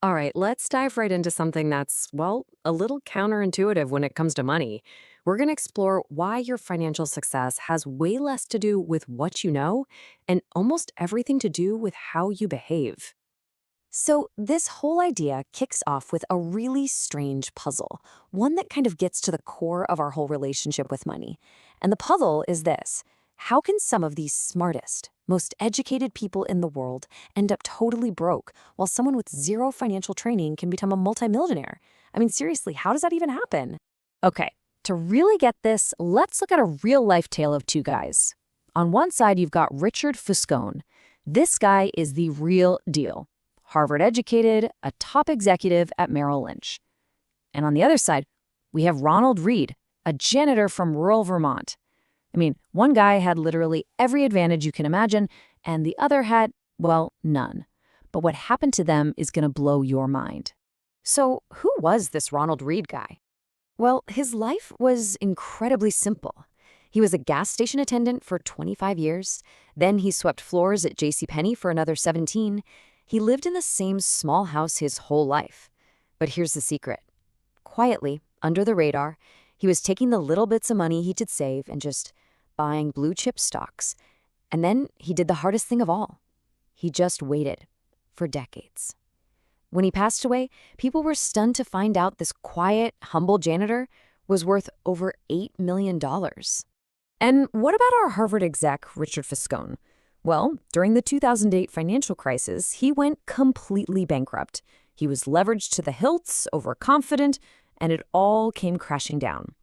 All right, let's dive right into something that's, well, a little counterintuitive when it comes to money. We're going to explore why your financial success has way less to do with what you know and almost everything to do with how you behave. So, this whole idea kicks off with a really strange puzzle, one that kind of gets to the core of our whole relationship with money. And the puzzle is this: how can some of these smartest, most educated people in the world end up totally broke, while someone with zero financial training can become a multimillionaire? I mean, seriously, how does that even happen? Okay, to really get this, let's look at a real life tale of two guys. On one side, you've got Richard Fuscone. This guy is the real deal. Harvard educated, a top executive at Merrill Lynch. And on the other side, we have Ronald Reed, a janitor from rural Vermont. I mean, one guy had literally every advantage you can imagine, and the other had, well, none. But what happened to them is going to blow your mind. So, who was this Ronald Reed guy? Well, his life was incredibly simple. He was a gas station attendant for 25 years. Then he swept floors at JCPenney for another 17. He lived in the same small house his whole life. But here's the secret. Quietly, under the radar, he was taking the little bits of money he did save and just buying blue chip stocks. And then he did the hardest thing of all. He just waited for decades. When he passed away, people were stunned to find out this quiet, humble janitor was worth over $8 million. And what about our Harvard exec, Richard Fuscone? Well, during the 2008 financial crisis, he went completely bankrupt. He was leveraged to the hilts, overconfident, and it all came crashing down.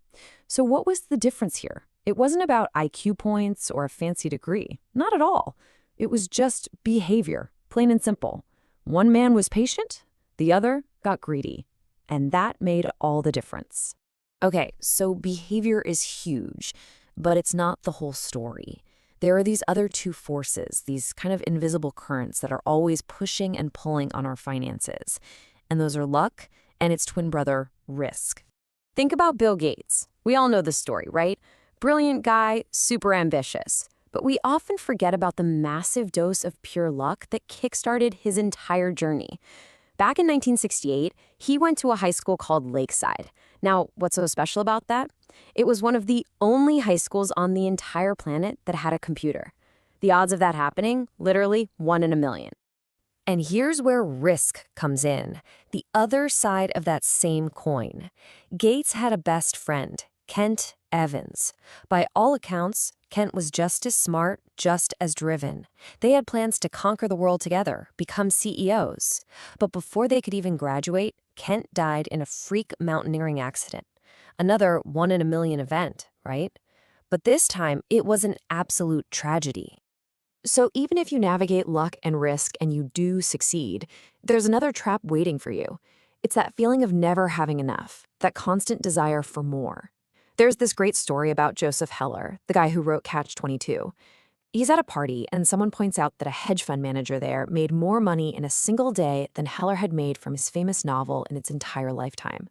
So what was the difference here? It wasn't about IQ points or a fancy degree. Not at all. It was just behavior, plain and simple. One man was patient, the other got greedy. And that made all the difference. Okay, so behavior is huge, but it's not the whole story. There are these other two forces, these kind of invisible currents that are always pushing and pulling on our finances. And those are luck and its twin brother, risk. Think about Bill Gates. We all know the story, right? Brilliant guy, super ambitious. But we often forget about the massive dose of pure luck that kickstarted his entire journey. Back in 1968, he went to a high school called Lakeside. Now, what's so special about that? It was one of the only high schools on the entire planet that had a computer. The odds of that happening, literally 1 in a million. And here's where risk comes in, the other side of that same coin. Gates had a best friend, Kent Evans. By all accounts, Kent was just as smart, just as driven. They had plans to conquer the world together, become CEOs. But before they could even graduate, Kent died in a freak mountaineering accident. Another 1 in a million event, right? But this time, it was an absolute tragedy. So even if you navigate luck and risk and you do succeed, there's another trap waiting for you. It's that feeling of never having enough, that constant desire for more. There's this great story about Joseph Heller, the guy who wrote Catch-22. He's at a party and someone points out that a hedge fund manager there made more money in a single day than Heller had made from his famous novel in its entire lifetime.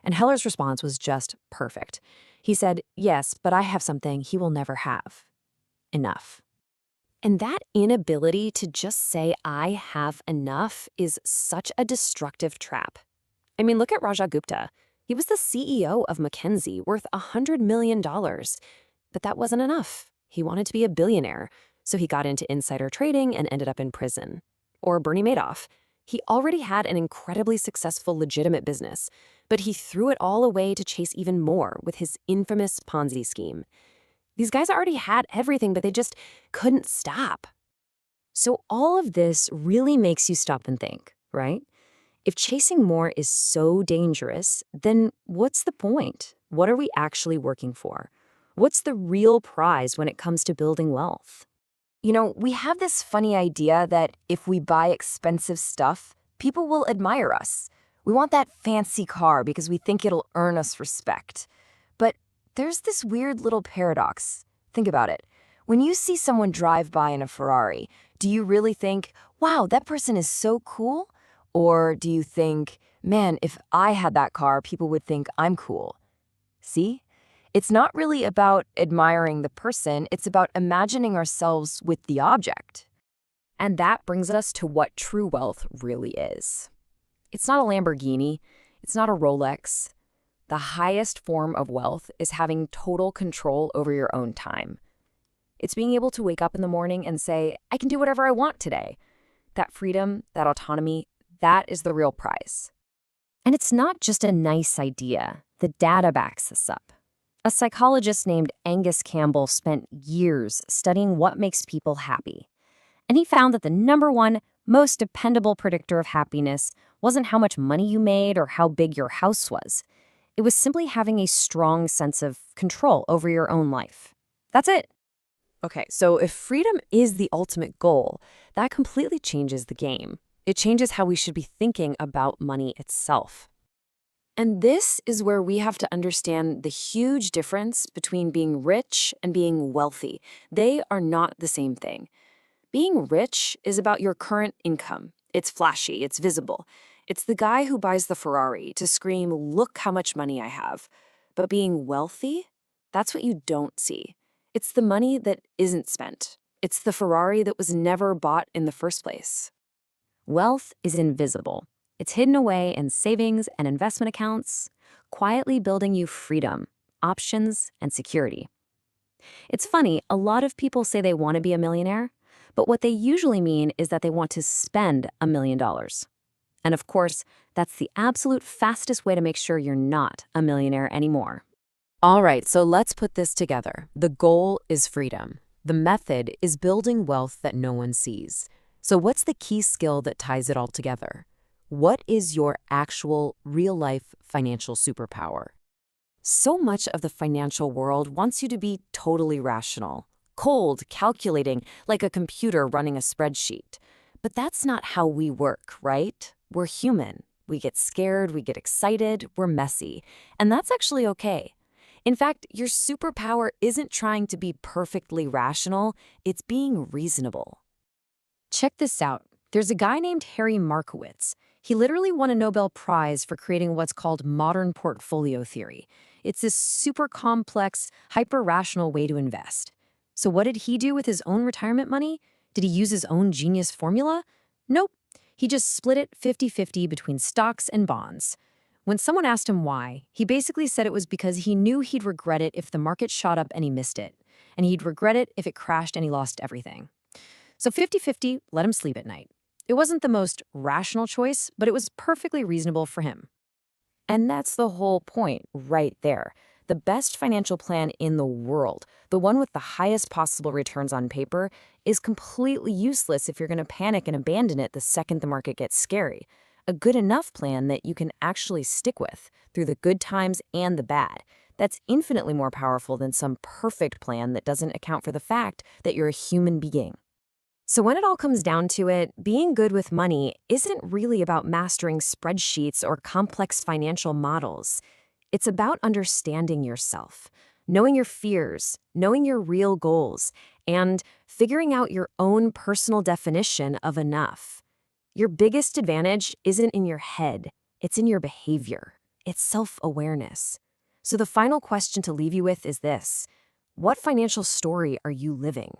And Heller's response was just perfect. He said, "Yes, but I have something he will never have. Enough." And that inability to just say, "I have enough," is such a destructive trap. I mean, look at Raja Gupta. He was the CEO of McKinsey, worth $100 million. But that wasn't enough. He wanted to be a billionaire, so he got into insider trading and ended up in prison. Or Bernie Madoff. He already had an incredibly successful legitimate business, but he threw it all away to chase even more with his infamous Ponzi scheme. These guys already had everything, but they just couldn't stop. So all of this really makes you stop and think, right? If chasing more is so dangerous, then what's the point? What are we actually working for? What's the real prize when it comes to building wealth? You know, we have this funny idea that if we buy expensive stuff, people will admire us. We want that fancy car because we think it'll earn us respect. But there's this weird little paradox. Think about it. When you see someone drive by in a Ferrari, do you really think, "Wow, that person is so cool"? Or do you think, "Man, if I had that car, people would think I'm cool"? See? It's not really about admiring the person, it's about imagining ourselves with the object. And that brings us to what true wealth really is. It's not a Lamborghini. It's not a Rolex. The highest form of wealth is having total control over your own time. It's being able to wake up in the morning and say, I can do whatever I want today. That freedom, that autonomy, that is the real prize. And it's not just a nice idea. The data backs this up. A psychologist named Angus Campbell spent years studying what makes people happy. And he found that the number one most dependable predictor of happiness wasn't how much money you made or how big your house was. It was simply having a strong sense of control over your own life. That's it. Okay, so if freedom is the ultimate goal, that completely changes the game. It changes how we should be thinking about money itself. And this is where we have to understand the huge difference between being rich and being wealthy. They are not the same thing. Being rich is about your current income. It's flashy, it's visible. It's the guy who buys the Ferrari to scream, look how much money I have. But being wealthy, that's what you don't see. It's the money that isn't spent. It's the Ferrari that was never bought in the first place. Wealth is invisible. It's hidden away in savings and investment accounts, quietly building you freedom, options, and security. It's funny, a lot of people say they want to be a millionaire, but what they usually mean is that they want to spend $1 million. And of course, that's the absolute fastest way to make sure you're not a millionaire anymore. All right, so let's put this together. The goal is freedom. The method is building wealth that no one sees. So what's the key skill that ties it all together? What is your actual, real-life financial superpower? So much of the financial world wants you to be totally rational, cold, calculating, like a computer running a spreadsheet. But that's not how we work, right? We're human. We get scared, we get excited, we're messy. And that's actually okay. In fact, your superpower isn't trying to be perfectly rational, it's being reasonable. Check this out. There's a guy named Harry Markowitz. He literally won a Nobel Prize for creating what's called modern portfolio theory. It's this super complex, hyper-rational way to invest. So what did he do with his own retirement money? Did he use his own genius formula? Nope. He just split it 50-50 between stocks and bonds. When someone asked him why, he basically said it was because he knew he'd regret it if the market shot up and he missed it, and he'd regret it if it crashed and he lost everything. So 50-50 let him sleep at night. It wasn't the most rational choice, but it was perfectly reasonable for him. And that's the whole point right there. The best financial plan in the world, the one with the highest possible returns on paper, is completely useless if you're going to panic and abandon it the second the market gets scary. A good enough plan that you can actually stick with through the good times and the bad. That's infinitely more powerful than some perfect plan that doesn't account for the fact that you're a human being. So when it all comes down to it, being good with money isn't really about mastering spreadsheets or complex financial models. It's about understanding yourself, knowing your fears, knowing your real goals, and figuring out your own personal definition of enough. Your biggest advantage isn't in your head, it's in your behavior. It's self-awareness. So the final question to leave you with is this: what financial story are you living?